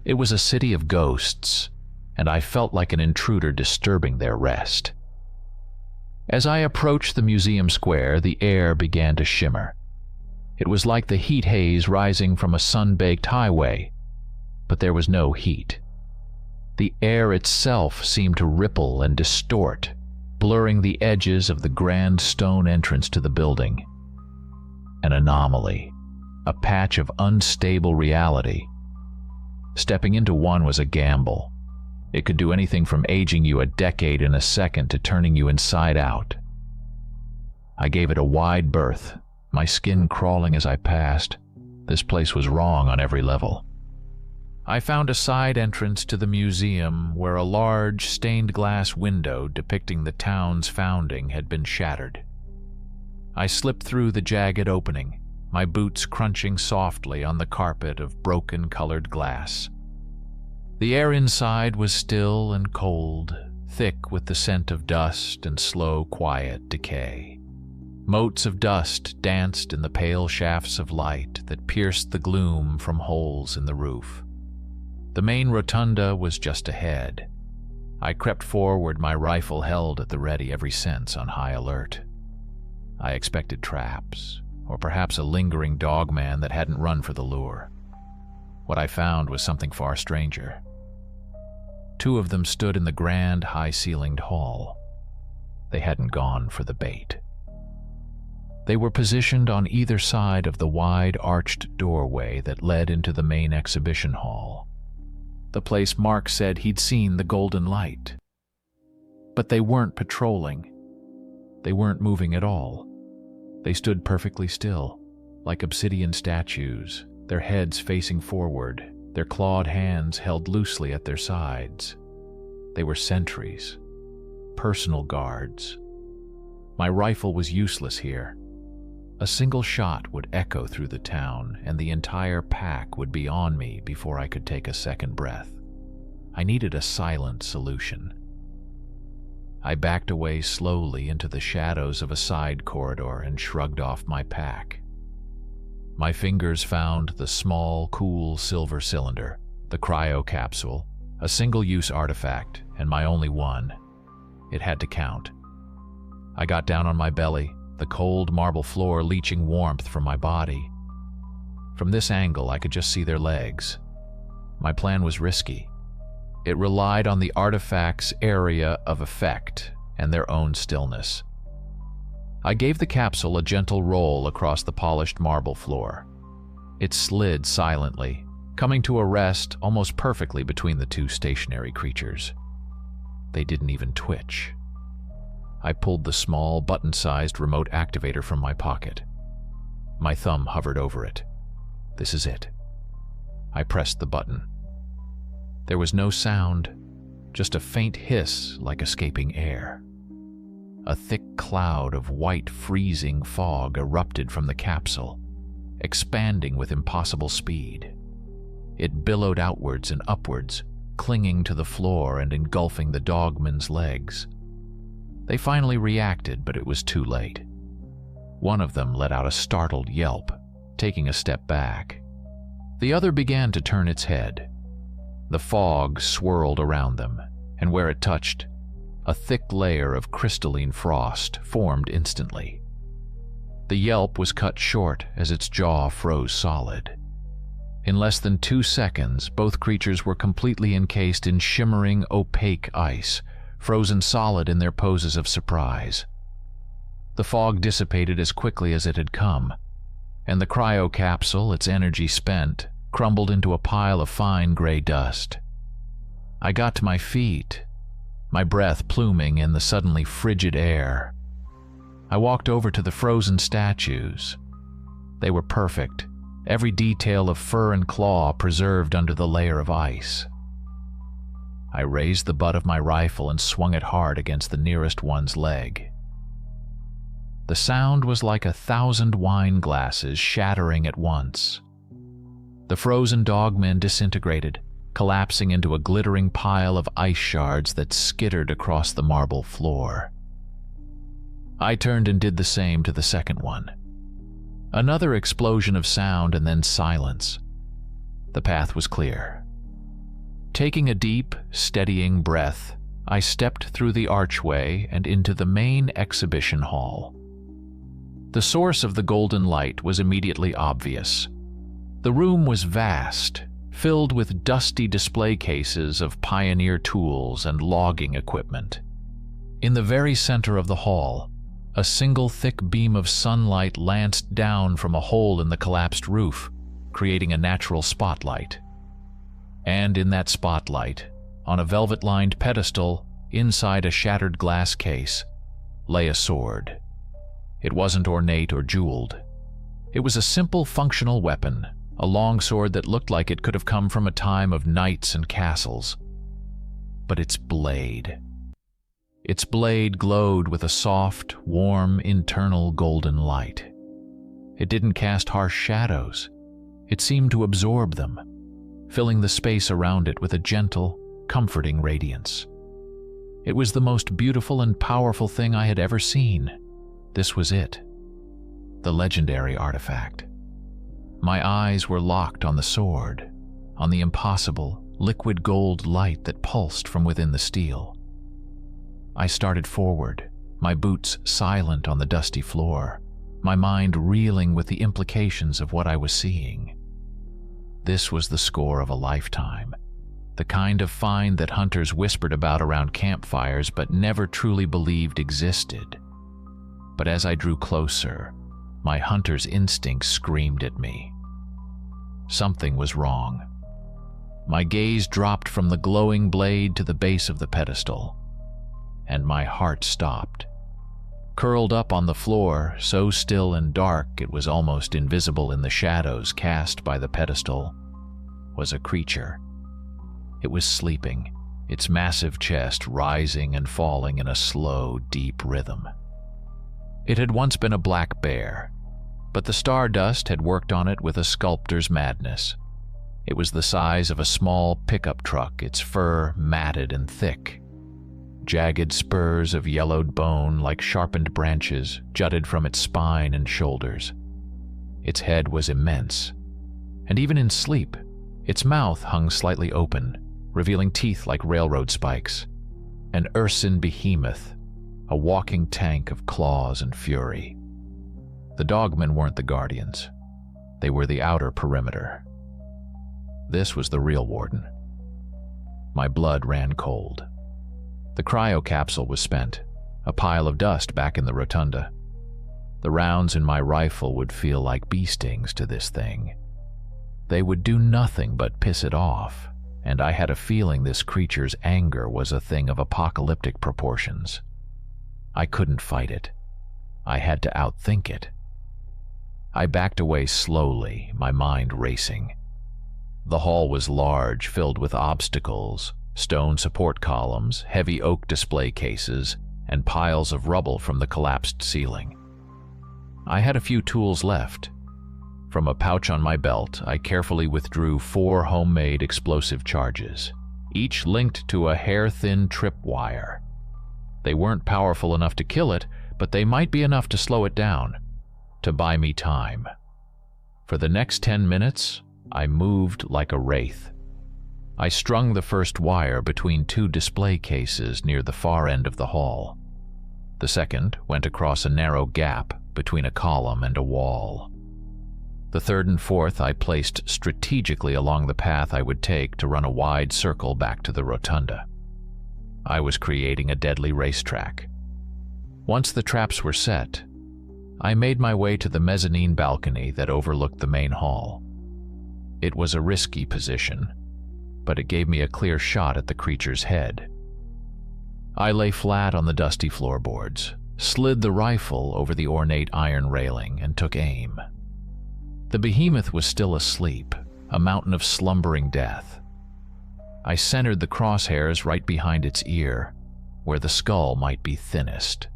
It was a city of ghosts, and I felt like an intruder disturbing their rest. As I approached the museum square, the air began to shimmer. It was like the heat haze rising from a sun-baked highway, but there was no heat. The air itself seemed to ripple and distort, blurring the edges of the grand stone entrance to the building. An anomaly, a patch of unstable reality. Stepping into one was a gamble. It could do anything from aging you a decade in a second to turning you inside out. I gave it a wide berth, my skin crawling as I passed. This place was wrong on every level. I found a side entrance to the museum where a large stained glass window depicting the town's founding had been shattered. I slipped through the jagged opening, my boots crunching softly on the carpet of broken-colored glass. The air inside was still and cold, thick with the scent of dust and slow, quiet decay. Motes of dust danced in the pale shafts of light that pierced the gloom from holes in the roof. The main rotunda was just ahead. I crept forward, my rifle held at the ready, every sense on high alert. I expected traps, or perhaps a lingering dogman that hadn't run for the lure. What I found was something far stranger. 2 of them stood in the grand, high-ceilinged hall. They hadn't gone for the bait. They were positioned on either side of the wide, arched doorway that led into the main exhibition hall. The place Mark said he'd seen the golden light. But they weren't patrolling. They weren't moving at all. They stood perfectly still, like obsidian statues, their heads facing forward, their clawed hands held loosely at their sides. They were sentries, personal guards. My rifle was useless here. A single shot would echo through the town, and the entire pack would be on me before I could take a second breath. I needed a silent solution. I backed away slowly into the shadows of a side corridor and shrugged off my pack. My fingers found the small, cool silver cylinder, the cryo capsule, a single-use artifact, and my only one. It had to count. I got down on my belly, the cold marble floor leaching warmth from my body. From this angle, I could just see their legs. My plan was risky. It relied on the artifact's area of effect and their own stillness. I gave the capsule a gentle roll across the polished marble floor. It slid silently, coming to a rest almost perfectly between the 2 stationary creatures. They didn't even twitch. I pulled the small, button-sized remote activator from my pocket. My thumb hovered over it. This is it. I pressed the button. There was no sound, just a faint hiss like escaping air. A thick cloud of white, freezing fog erupted from the capsule, expanding with impossible speed. It billowed outwards and upwards, clinging to the floor and engulfing the dogman's legs. They finally reacted, but it was too late. One of them let out a startled yelp, taking a step back. The other began to turn its head. The fog swirled around them, and where it touched, a thick layer of crystalline frost formed instantly. The yelp was cut short as its jaw froze solid. In less than 2 seconds, both creatures were completely encased in shimmering, opaque ice, frozen solid in their poses of surprise. The fog dissipated as quickly as it had come, and the cryo capsule, its energy spent, crumbled into a pile of fine gray dust. I got to my feet, my breath pluming in the suddenly frigid air. I walked over to the frozen statues. They were perfect, every detail of fur and claw preserved under the layer of ice. I raised the butt of my rifle and swung it hard against the nearest one's leg. The sound was like 1,000 wine glasses shattering at once. The frozen dogmen disintegrated, collapsing into a glittering pile of ice shards that skittered across the marble floor. I turned and did the same to the second one. Another explosion of sound and then silence. The path was clear. Taking a deep, steadying breath, I stepped through the archway and into the main exhibition hall. The source of the golden light was immediately obvious. The room was vast, filled with dusty display cases of pioneer tools and logging equipment. In the very center of the hall, a single thick beam of sunlight lanced down from a hole in the collapsed roof, creating a natural spotlight. And in that spotlight, on a velvet-lined pedestal, inside a shattered glass case, lay a sword. It wasn't ornate or jeweled. It was a simple, functional weapon, a long sword that looked like it could have come from a time of knights and castles. But its blade glowed with a soft, warm, internal golden light. It didn't cast harsh shadows. It seemed to absorb them, filling the space around it with a gentle, comforting radiance. It was the most beautiful and powerful thing I had ever seen. This was it, the legendary artifact. My eyes were locked on the sword, on the impossible, liquid gold light that pulsed from within the steel. I started forward, my boots silent on the dusty floor, my mind reeling with the implications of what I was seeing. This was the score of a lifetime, the kind of find that hunters whispered about around campfires but never truly believed existed. But as I drew closer, my hunter's instinct screamed at me. Something was wrong. My gaze dropped from the glowing blade to the base of the pedestal, and my heart stopped. Curled up on the floor, so still and dark it was almost invisible in the shadows cast by the pedestal, was a creature. It was sleeping, its massive chest rising and falling in a slow, deep rhythm. It had once been a black bear, but the stardust had worked on it with a sculptor's madness. It was the size of a small pickup truck, its fur matted and thick. Jagged spurs of yellowed bone like sharpened branches jutted from its spine and shoulders. Its head was immense, and even in sleep, its mouth hung slightly open, revealing teeth like railroad spikes. An Urson behemoth, a walking tank of claws and fury. The dogmen weren't the guardians. They were the outer perimeter. This was the real warden. My blood ran cold. The cryo capsule was spent, a pile of dust back in the rotunda. The rounds in my rifle would feel like bee stings to this thing. They would do nothing but piss it off, and I had a feeling this creature's anger was a thing of apocalyptic proportions. I couldn't fight it. I had to outthink it. I backed away slowly, my mind racing. The hall was large, filled with obstacles, stone support columns, heavy oak display cases, and piles of rubble from the collapsed ceiling. I had a few tools left. From a pouch on my belt, I carefully withdrew 4 homemade explosive charges, each linked to a hair-thin tripwire. They weren't powerful enough to kill it, but they might be enough to slow it down, to buy me time. For the next 10 minutes, I moved like a wraith. I strung the first wire between 2 display cases near the far end of the hall. The second went across a narrow gap between a column and a wall. The third and fourth I placed strategically along the path I would take to run a wide circle back to the rotunda. I was creating a deadly racetrack. Once the traps were set, I made my way to the mezzanine balcony that overlooked the main hall. It was a risky position, but it gave me a clear shot at the creature's head. I lay flat on the dusty floorboards, slid the rifle over the ornate iron railing, and took aim. The behemoth was still asleep, a mountain of slumbering death. I centered the crosshairs right behind its ear, where the skull might be thinnest.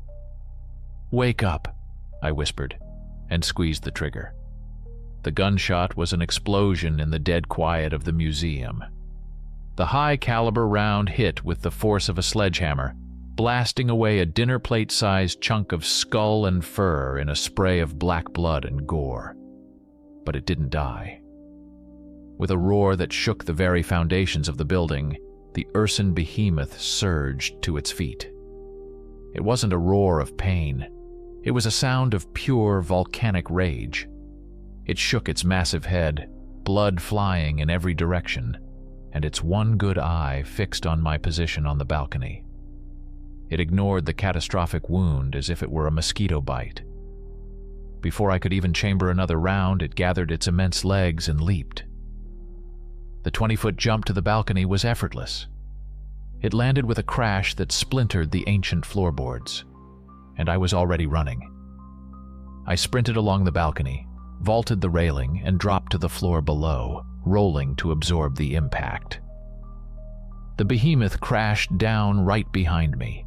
"Wake up," I whispered, and squeezed the trigger. The gunshot was an explosion in the dead quiet of the museum. The high-caliber round hit with the force of a sledgehammer, blasting away a dinner plate-sized chunk of skull and fur in a spray of black blood and gore. But it didn't die. With a roar that shook the very foundations of the building, the Urson behemoth surged to its feet. It wasn't a roar of pain. It was a sound of pure volcanic rage. It shook its massive head, blood flying in every direction, and its one good eye fixed on my position on the balcony. It ignored the catastrophic wound as if it were a mosquito bite. Before I could even chamber another round, it gathered its immense legs and leaped. The 20-foot jump to the balcony was effortless. It landed with a crash that splintered the ancient floorboards, and I was already running. I sprinted along the balcony, vaulted the railing, and dropped to the floor below, rolling to absorb the impact. The behemoth crashed down right behind me.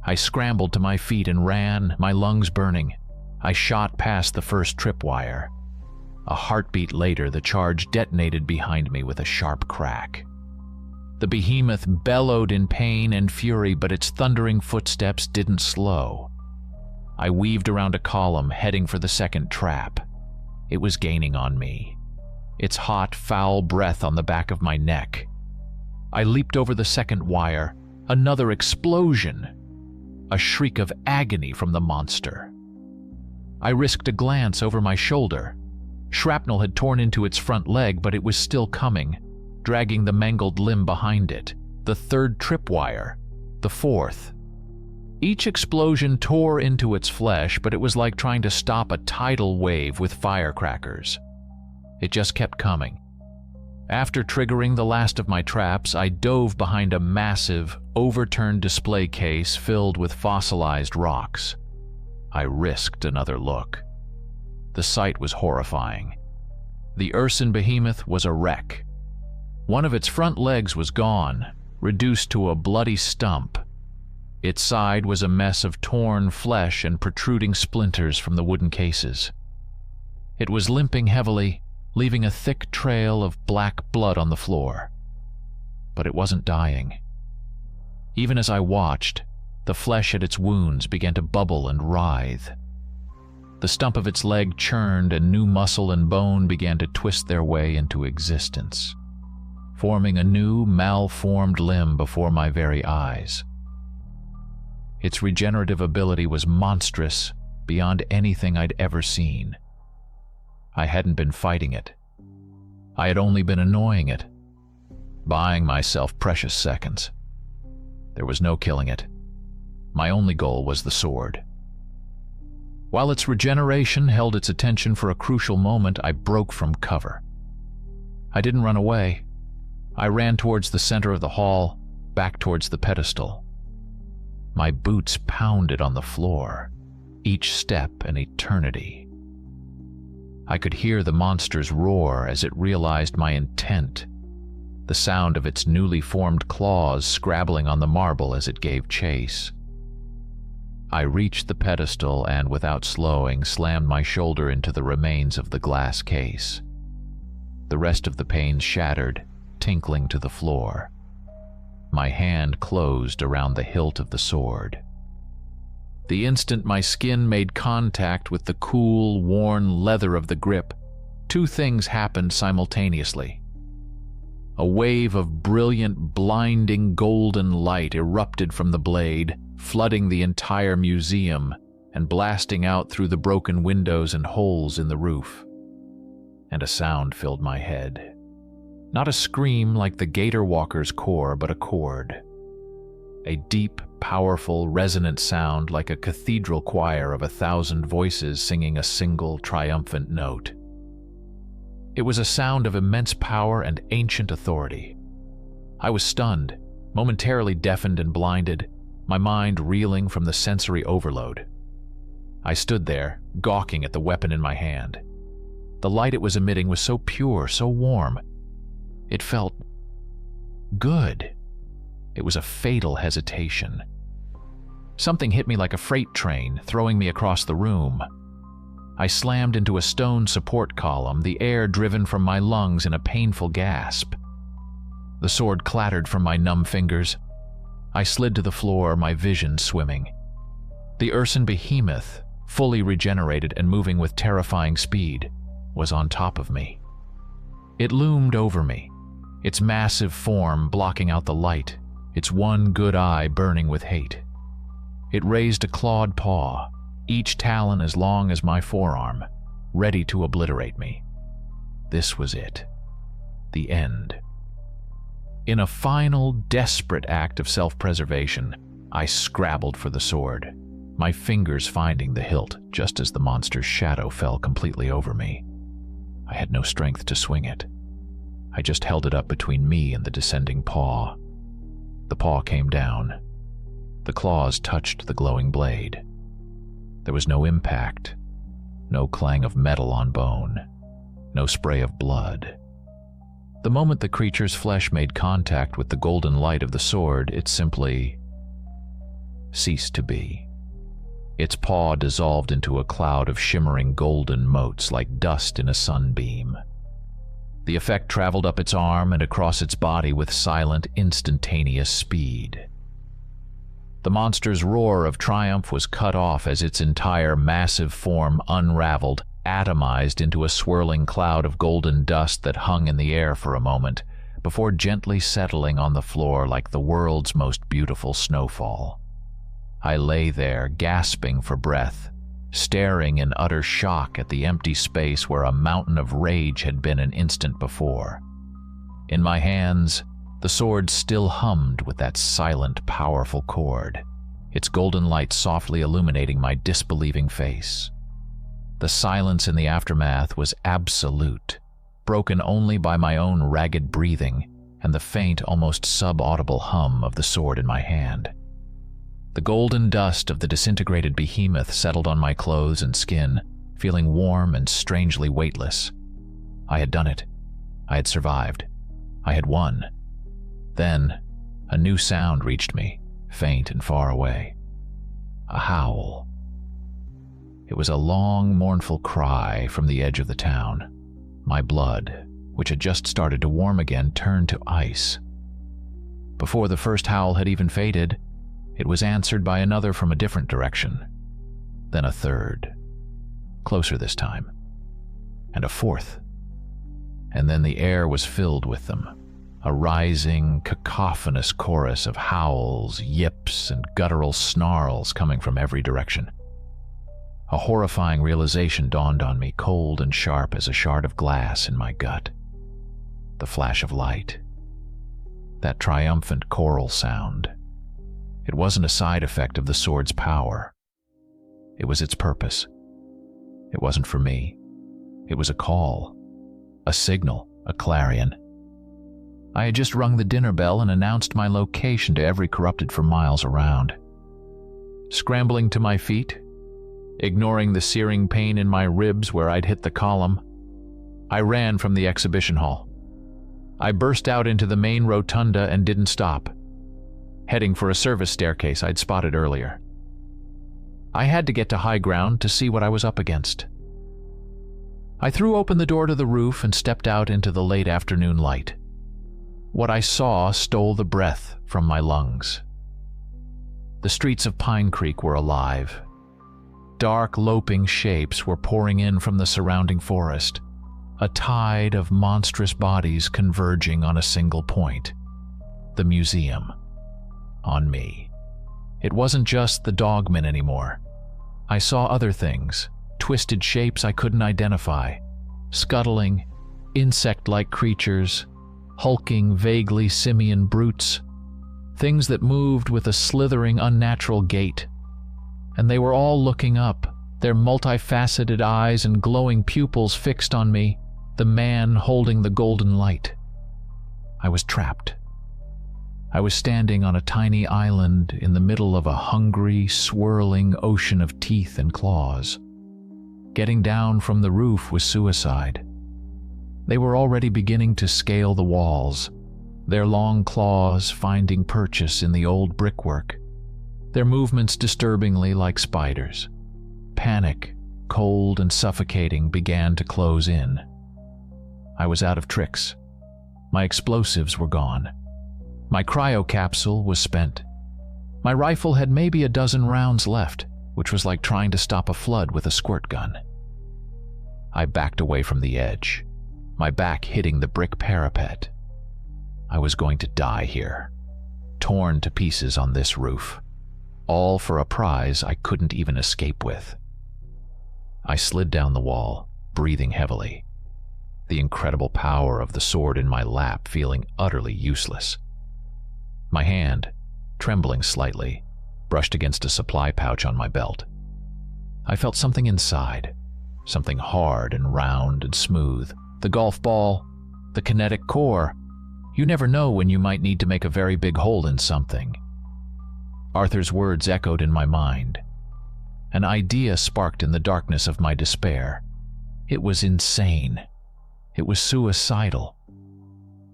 I scrambled to my feet and ran, my lungs burning. I shot past the first tripwire. A heartbeat later, the charge detonated behind me with a sharp crack. The behemoth bellowed in pain and fury, but its thundering footsteps didn't slow. I weaved around a column, heading for the second trap. It was gaining on me, its hot, foul breath on the back of my neck. I leaped over the second wire. Another explosion. A shriek of agony from the monster. I risked a glance over my shoulder. Shrapnel had torn into its front leg, but it was still coming, dragging the mangled limb behind it. The third tripwire. The fourth. Each explosion tore into its flesh, but it was like trying to stop a tidal wave with firecrackers. It just kept coming. After triggering the last of my traps, I dove behind a massive, overturned display case filled with fossilized rocks. I risked another look. The sight was horrifying. The Urson behemoth was a wreck. One of its front legs was gone, reduced to a bloody stump. Its side was a mess of torn flesh and protruding splinters from the wooden cases. It was limping heavily, leaving a thick trail of black blood on the floor. But it wasn't dying. Even as I watched, the flesh at its wounds began to bubble and writhe. The stump of its leg churned, and new muscle and bone began to twist their way into existence, forming a new, malformed limb before my very eyes. Its regenerative ability was monstrous, beyond anything I'd ever seen. I hadn't been fighting it. I had only been annoying it, buying myself precious seconds. There was no killing it. My only goal was the sword. While its regeneration held its attention for a crucial moment, I broke from cover. I didn't run away. I ran towards the center of the hall, back towards the pedestal. My boots pounded on the floor, each step an eternity. I could hear the monster's roar as it realized my intent, the sound of its newly formed claws scrabbling on the marble as it gave chase. I reached the pedestal and, without slowing, slammed my shoulder into the remains of the glass case. The rest of the panes shattered, tinkling to the floor. My hand closed around the hilt of the sword. The instant my skin made contact with the cool, worn leather of the grip, two things happened simultaneously. A wave of brilliant, blinding golden light erupted from the blade, flooding the entire museum and blasting out through the broken windows and holes in the roof. And a sound filled my head. Not a scream like the gator walker's core, but a chord. A deep, powerful, resonant sound like a cathedral choir of 1,000 voices singing a single triumphant note. It was a sound of immense power and ancient authority. I was stunned, momentarily deafened and blinded, my mind reeling from the sensory overload. I stood there, gawking at the weapon in my hand. The light it was emitting was so pure, so warm. It felt good. It was a fatal hesitation. Something hit me like a freight train, throwing me across the room. I slammed into a stone support column, the air driven from my lungs in a painful gasp. The sword clattered from my numb fingers. I slid to the floor, my vision swimming. The Urson behemoth, fully regenerated and moving with terrifying speed, was on top of me. It loomed over me, its massive form blocking out the light, its one good eye burning with hate. It raised a clawed paw, each talon as long as my forearm, ready to obliterate me. This was it. The end. In a final, desperate act of self-preservation, I scrabbled for the sword, my fingers finding the hilt just as the monster's shadow fell completely over me. I had no strength to swing it. I just held it up between me and the descending paw. The paw came down. The claws touched the glowing blade. There was no impact, no clang of metal on bone, no spray of blood. The moment the creature's flesh made contact with the golden light of the sword, it simply ceased to be. Its paw dissolved into a cloud of shimmering golden motes like dust in a sunbeam. The effect traveled up its arm and across its body with silent, instantaneous speed. The monster's roar of triumph was cut off as its entire massive form unraveled, atomized into a swirling cloud of golden dust that hung in the air for a moment, before gently settling on the floor like the world's most beautiful snowfall. I lay there, gasping for breath, staring in utter shock at the empty space where a mountain of rage had been an instant before. In my hands, the sword still hummed with that silent, powerful chord, its golden light softly illuminating my disbelieving face. The silence in the aftermath was absolute, broken only by my own ragged breathing and the faint, almost sub-audible hum of the sword in my hand. The golden dust of the disintegrated behemoth settled on my clothes and skin, feeling warm and strangely weightless. I had done it. I had survived. I had won. Then, a new sound reached me, faint and far away. A howl. It was a long, mournful cry from the edge of the town. My blood, which had just started to warm again, turned to ice. Before the first howl had even faded, it was answered by another from a different direction. Then a third, closer this time, and a fourth. And then the air was filled with them, a rising, cacophonous chorus of howls, yips, and guttural snarls coming from every direction. A horrifying realization dawned on me, cold and sharp as a shard of glass in my gut. The flash of light. That triumphant choral sound. It wasn't a side effect of the sword's power. It was its purpose. It wasn't for me. It was a call, a signal, a clarion. I had just rung the dinner bell and announced my location to every corrupted for miles around. Scrambling to my feet, ignoring the searing pain in my ribs where I'd hit the column, I ran from the exhibition hall. I burst out into the main rotunda and didn't stop, heading for a service staircase I'd spotted earlier. I had to get to high ground to see what I was up against. I threw open the door to the roof and stepped out into the late afternoon light. What I saw stole the breath from my lungs. The streets of Pine Creek were alive. Dark, loping shapes were pouring in from the surrounding forest, a tide of monstrous bodies converging on a single point: the museum. On me. It wasn't just the dogmen anymore. I saw other things, twisted shapes I couldn't identify, scuttling, insect-like creatures, hulking, vaguely simian brutes, things that moved with a slithering, unnatural gait. And they were all looking up, their multifaceted eyes and glowing pupils fixed on me, the man holding the golden light. I was trapped. I was standing on a tiny island in the middle of a hungry, swirling ocean of teeth and claws. Getting down from the roof was suicide. They were already beginning to scale the walls, their long claws finding purchase in the old brickwork, their movements disturbingly like spiders. Panic, cold and suffocating, began to close in. I was out of tricks. My explosives were gone. My cryo capsule was spent. My rifle had maybe a dozen rounds left, which was like trying to stop a flood with a squirt gun. I backed away from the edge, my back hitting the brick parapet. I was going to die here, torn to pieces on this roof, all for a prize I couldn't even escape with. I slid down the wall, breathing heavily, the incredible power of the sword in my lap feeling utterly useless. My hand, trembling slightly, brushed against a supply pouch on my belt. I felt something inside, something hard and round and smooth. The golf ball, the kinetic core. You never know when you might need to make a very big hole in something. Arthur's words echoed in my mind. An idea sparked in the darkness of my despair. It was insane. It was suicidal.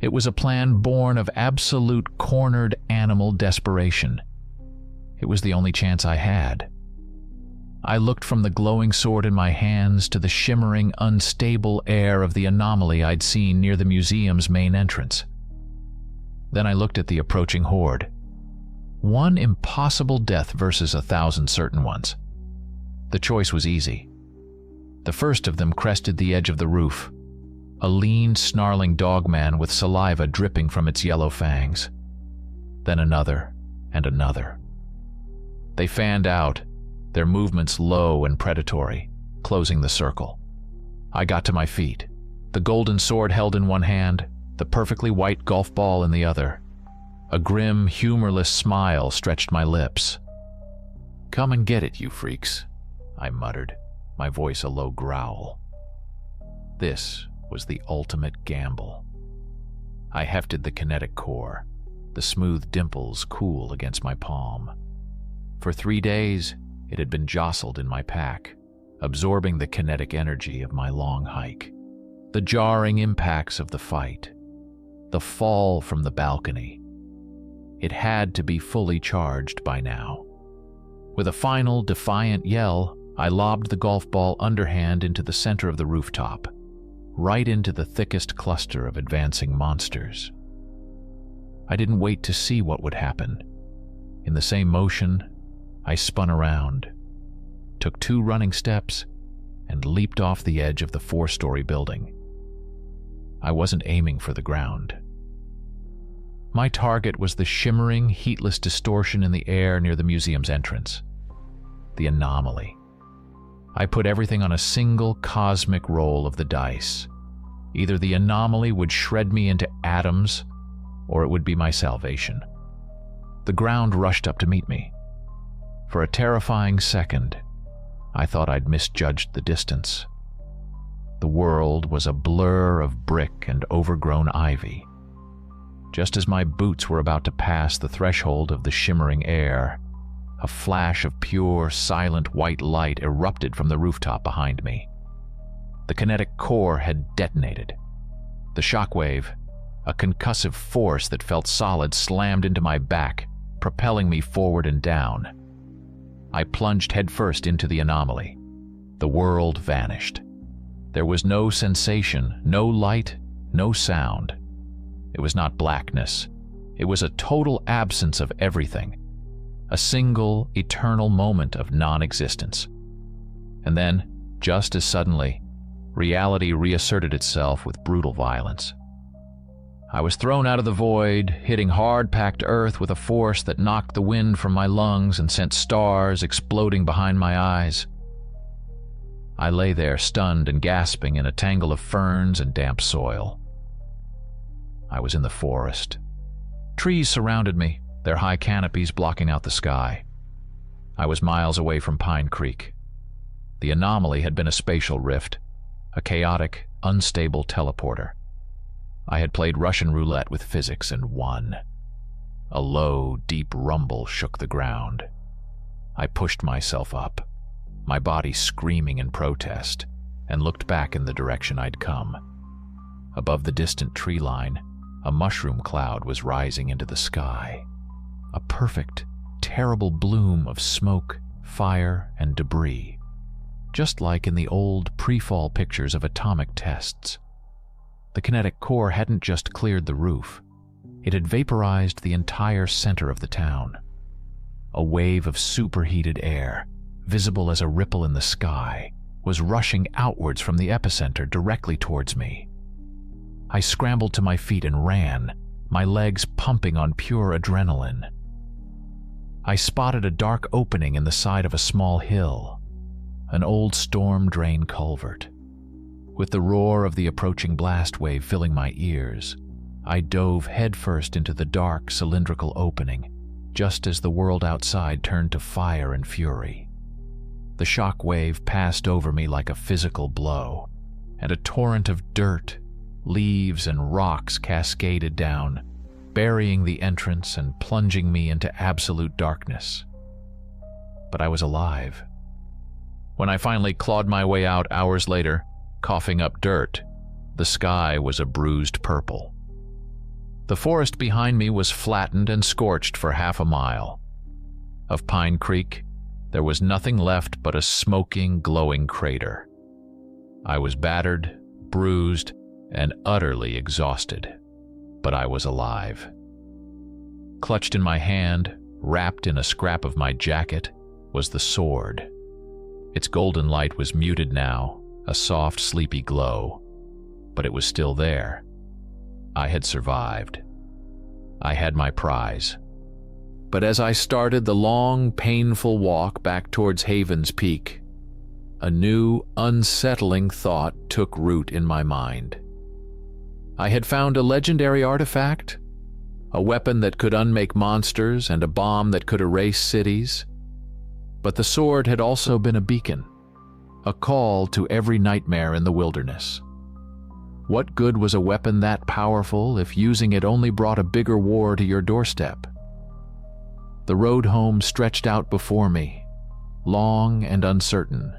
It was a plan born of absolute cornered animal desperation. It was the only chance I had. I looked from the glowing sword in my hands to the shimmering, unstable air of the anomaly I'd seen near the museum's main entrance. Then I looked at the approaching horde. One impossible death versus 1,000 certain ones. The choice was easy. The first of them crested the edge of the roof, a lean, snarling dogman with saliva dripping from its yellow fangs. Then another and another. They fanned out, their movements low and predatory, closing the circle. I got to my feet, the golden sword held in one hand, the perfectly white golf ball in the other. A grim, humorless smile stretched my lips. "Come and get it, you freaks," I muttered, my voice a low growl. This was the ultimate gamble. I hefted the kinetic core, the smooth dimples cool against my palm. For 3 days, it had been jostled in my pack, absorbing the kinetic energy of my long hike, the jarring impacts of the fight, the fall from the balcony. It had to be fully charged by now. With a final, defiant yell, I lobbed the golf ball underhand into the center of the rooftop, right into the thickest cluster of advancing monsters. I didn't wait to see what would happen. In the same motion, I spun around, took 2 running steps, and leaped off the edge of the 4-story building. I wasn't aiming for the ground. My target was the shimmering, heatless distortion in the air near the museum's entrance. The anomaly. I put everything on a single cosmic roll of the dice. Either the anomaly would shred me into atoms, or it would be my salvation. The ground rushed up to meet me. For a terrifying second, I thought I'd misjudged the distance. The world was a blur of brick and overgrown ivy. Just as my boots were about to pass the threshold of the shimmering air, a flash of pure, silent white light erupted from the rooftop behind me. The kinetic core had detonated. The shockwave, a concussive force that felt solid, slammed into my back, propelling me forward and down. I plunged headfirst into the anomaly. The world vanished. There was no sensation, no light, no sound. It was not blackness. It was a total absence of everything. A single, eternal moment of non-existence. And then, just as suddenly, reality reasserted itself with brutal violence. I was thrown out of the void, hitting hard-packed earth with a force that knocked the wind from my lungs and sent stars exploding behind my eyes. I lay there, stunned and gasping in a tangle of ferns and damp soil. I was in the forest. Trees surrounded me, their high canopies blocking out the sky. I was miles away from Pine Creek. The anomaly had been a spatial rift, a chaotic, unstable teleporter. I had played Russian roulette with physics and won. A low, deep rumble shook the ground. I pushed myself up, my body screaming in protest, and looked back in the direction I'd come. Above the distant tree line, a mushroom cloud was rising into the sky. A perfect, terrible bloom of smoke, fire, and debris, just like in the old pre-fall pictures of atomic tests. The kinetic core hadn't just cleared the roof. It had vaporized the entire center of the town. A wave of superheated air, visible as a ripple in the sky, was rushing outwards from the epicenter directly towards me. I scrambled to my feet and ran, my legs pumping on pure adrenaline. I spotted a dark opening in the side of a small hill, an old storm drain culvert. With the roar of the approaching blast wave filling my ears, I dove headfirst into the dark, cylindrical opening, just as the world outside turned to fire and fury. The shock wave passed over me like a physical blow, and a torrent of dirt, leaves, and rocks cascaded down, burying the entrance and plunging me into absolute darkness. But I was alive. When I finally clawed my way out hours later, coughing up dirt, the sky was a bruised purple. The forest behind me was flattened and scorched for half a mile. Of Pine Creek, there was nothing left but a smoking, glowing crater. I was battered, bruised, and utterly exhausted, but I was alive. Clutched in my hand, wrapped in a scrap of my jacket, was the sword. Its golden light was muted now, a soft, sleepy glow, but it was still there. I had survived. I had my prize. But as I started the long, painful walk back towards Haven's Peak, a new, unsettling thought took root in my mind. I had found a legendary artifact, a weapon that could unmake monsters and a bomb that could erase cities. But the sword had also been a beacon, a call to every nightmare in the wilderness. What good was a weapon that powerful if using it only brought a bigger war to your doorstep? The road home stretched out before me, long and uncertain,